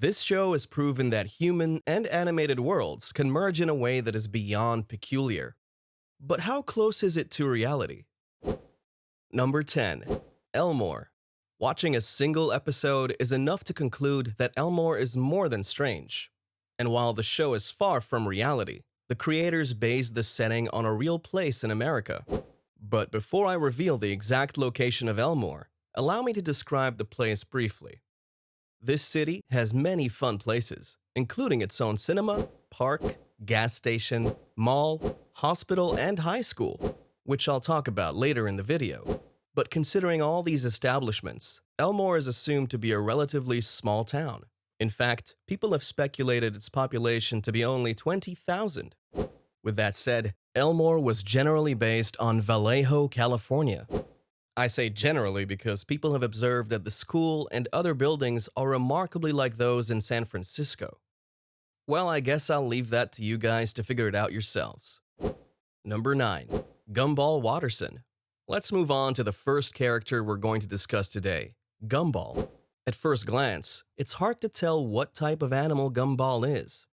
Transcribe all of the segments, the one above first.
This show has proven that human and animated worlds can merge in a way that is beyond peculiar. But how close is it to reality? Number 10. Elmore. Watching a single episode is enough to conclude that Elmore is more than strange. And while the show is far from reality, the creators based the setting on a real place in America. But before I reveal the exact location of Elmore, allow me to describe the place briefly. This city has many fun places, including its own cinema, park, gas station, mall, hospital, and high school, which I'll talk about later in the video. But considering all these establishments, Elmore is assumed to be a relatively small town. In fact, people have speculated its population to be only 20,000. With that said, Elmore was generally based on Vallejo, California. I say generally because people have observed that the school and other buildings are remarkably like those in San Francisco. Well, I guess I'll leave that to you guys to figure it out yourselves. Number 9. Gumball Watterson. Let's move on to the first character we're going to discuss today, Gumball. At first glance, it's hard to tell what type of animal Gumball is.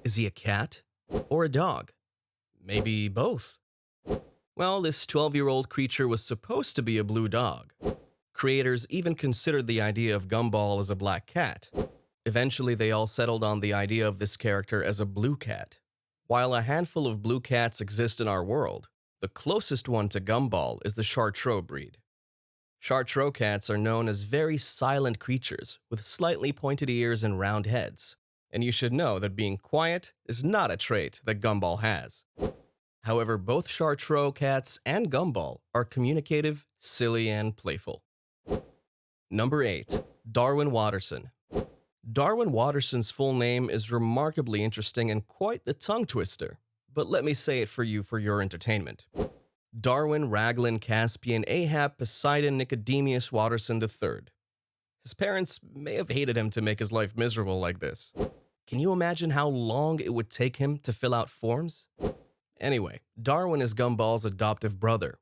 Is he a cat or a dog? Maybe both. Well, this 12-year-old creature was supposed to be a blue dog. Creators even considered the idea of Gumball as a black cat. Eventually, they all settled on the idea of this character as a blue cat. While a handful of blue cats exist in our world, the closest one to Gumball is the Chartreux breed. Chartreux cats are known as very silent creatures with slightly pointed ears and round heads. And you should know that being quiet is not a trait that Gumball has. However, both Chartreux cats and Gumball are communicative, silly, and playful. Number 8. Darwin Watterson. Darwin Watterson's full name is remarkably interesting and quite the tongue twister, but let me say it for you for your entertainment. Darwin Raglan Caspian Ahab Poseidon Nicodemus Watterson III. His parents may have hated him to make his life miserable like this. Can you imagine how long it would take him to fill out forms? Anyway, Darwin is Gumball's adoptive brother,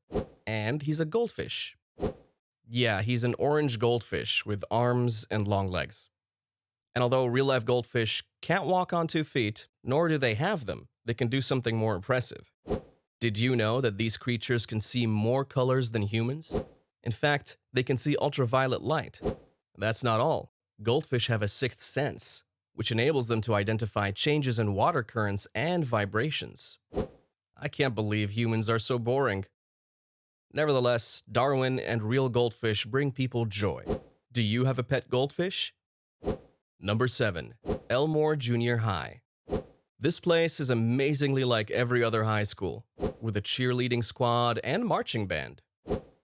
and he's a goldfish. Yeah, he's an orange goldfish with arms and long legs. And although real-life goldfish can't walk on 2 feet, nor do they have them, they can do something more impressive. Did you know that these creatures can see more colors than humans? In fact, they can see ultraviolet light. That's not all. Goldfish have a sixth sense, which enables them to identify changes in water currents and vibrations. I can't believe humans are so boring. Nevertheless, Darwin and real goldfish bring people joy. Do you have a pet goldfish? Number 7. Elmore Junior High. This place is amazingly like every other high school, with a cheerleading squad and marching band.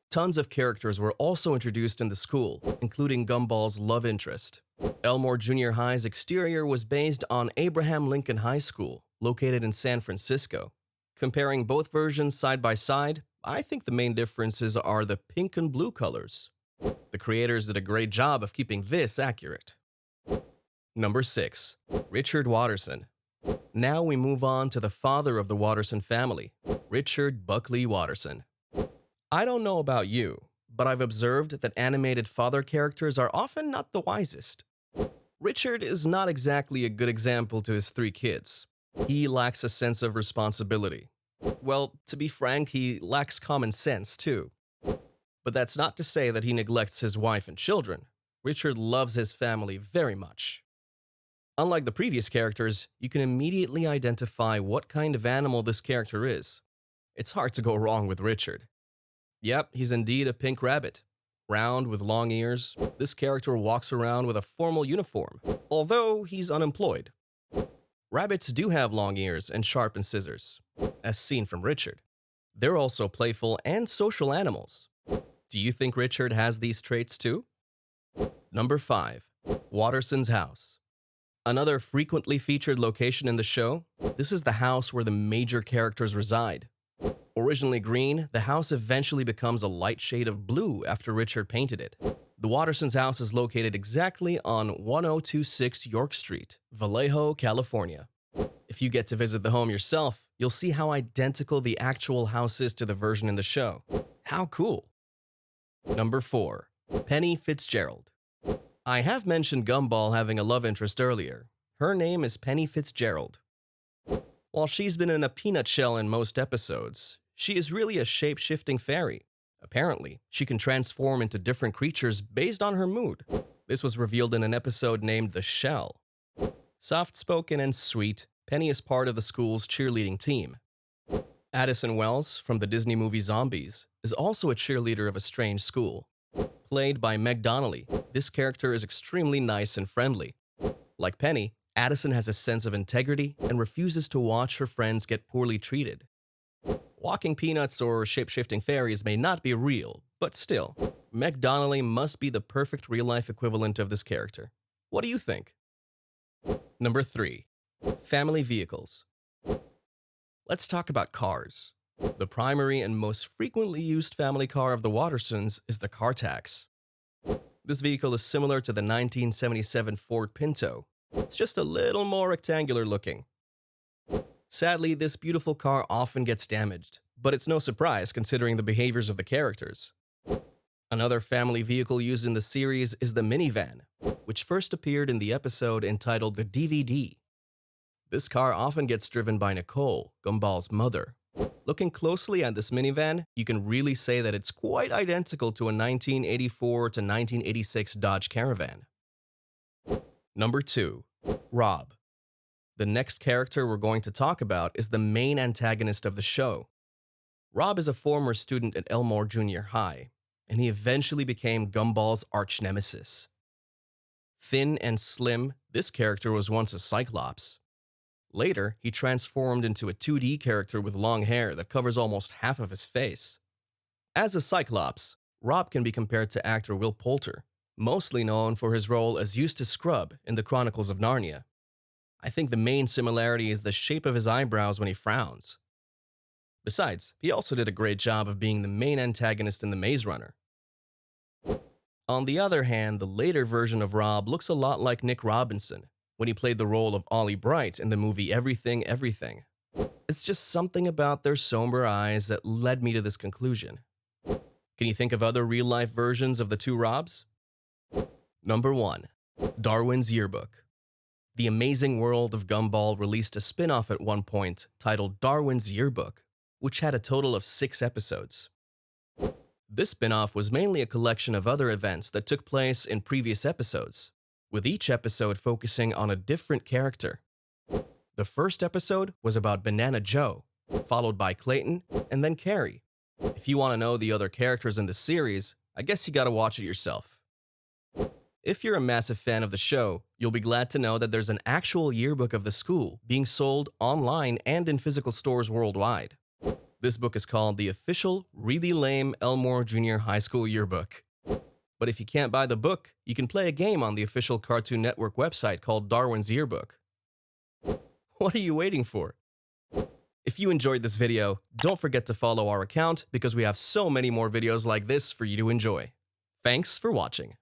Tons of characters were also introduced in the school, including Gumball's love interest. Elmore Junior High's exterior was based on Abraham Lincoln High School, located in San Francisco. Comparing both versions side by side, I think the main differences are the pink and blue colors. The creators did a great job of keeping this accurate. Number 6. Richard Watterson. Now we move on to the father of the Watterson family, Richard Buckley Watterson. I don't know about you, but I've observed that animated father characters are often not the wisest. Richard is not exactly a good example to his 3 kids. He lacks a sense of responsibility. Well, to be frank, he lacks common sense too. But that's not to say that he neglects his wife and children. Richard loves his family very much. Unlike the previous characters, you can immediately identify what kind of animal this character is. It's hard to go wrong with Richard. Yep, he's indeed a pink rabbit. Round with long ears, this character walks around with a formal uniform, although he's unemployed. Rabbits do have long ears and sharpened scissors, as seen from Richard. They're also playful and social animals. Do you think Richard has these traits too? Number 5. Wattsons House. Another frequently featured location in the show, this is the house where the major characters reside. Originally green, the house eventually becomes a light shade of blue after Richard painted it. The Wattersons house is located exactly on 1026 York Street, Vallejo, California. If you get to visit the home yourself, you'll see how identical the actual house is to the version in the show. How cool! Number 4. Penny Fitzgerald. I have mentioned Gumball having a love interest earlier. Her name is Penny Fitzgerald. While she's been in a peanut shell in most episodes, she is really a shape-shifting fairy. Apparently, she can transform into different creatures based on her mood. This was revealed in an episode named The Shell. Soft-spoken and sweet, Penny is part of the school's cheerleading team. Addison Wells, from the Disney movie Zombies, is also a cheerleader of a strange school. Played by Meg Donnelly, this character is extremely nice and friendly. Like Penny, Addison has a sense of integrity and refuses to watch her friends get poorly treated. Walking peanuts or shape-shifting fairies may not be real, but still, Meg Donnelly must be the perfect real-life equivalent of this character. What do you think? Number 3. Family vehicles. Let's talk about cars. The primary and most frequently used family car of the Wattersons is the car tax. This vehicle is similar to the 1977 Ford Pinto. It's just a little more rectangular looking. Sadly, this beautiful car often gets damaged, but it's no surprise considering the behaviors of the characters. Another family vehicle used in the series is the minivan, which first appeared in the episode entitled The DVD. This car often gets driven by Nicole, Gumball's mother. Looking closely at this minivan, you can really say that it's quite identical to a 1984 to 1986 Dodge Caravan. Number 2. Rob. The next character we're going to talk about is the main antagonist of the show. Rob is a former student at Elmore Junior High, and he eventually became Gumball's arch-nemesis. Thin and slim, this character was once a Cyclops. Later, he transformed into a 2D character with long hair that covers almost half of his face. As a Cyclops, Rob can be compared to actor Will Poulter, mostly known for his role as Eustace Scrubb in the Chronicles of Narnia. I think the main similarity is the shape of his eyebrows when he frowns. Besides, he also did a great job of being the main antagonist in The Maze Runner. On the other hand, the later version of Rob looks a lot like Nick Robinson when he played the role of Ollie Bright in the movie Everything, Everything. It's just something about their somber eyes that led me to this conclusion. Can you think of other real-life versions of the two Robs? Number 1. Darwin's Yearbook. The Amazing World of Gumball released a spin-off at one point titled Darwin's Yearbook, which had a total of 6 episodes. This spin-off was mainly a collection of other events that took place in previous episodes, with each episode focusing on a different character. The first episode was about Banana Joe, followed by Clayton, and then Carrie. If you want to know the other characters in the series, I guess you gotta watch it yourself. If you're a massive fan of the show, you'll be glad to know that there's an actual yearbook of the school being sold online and in physical stores worldwide. This book is called the Official Really Lame Elmore Junior High School Yearbook. But if you can't buy the book, you can play a game on the official Cartoon Network website called Darwin's Yearbook. What are you waiting for? If you enjoyed this video, don't forget to follow our account because we have so many more videos like this for you to enjoy. Thanks for watching.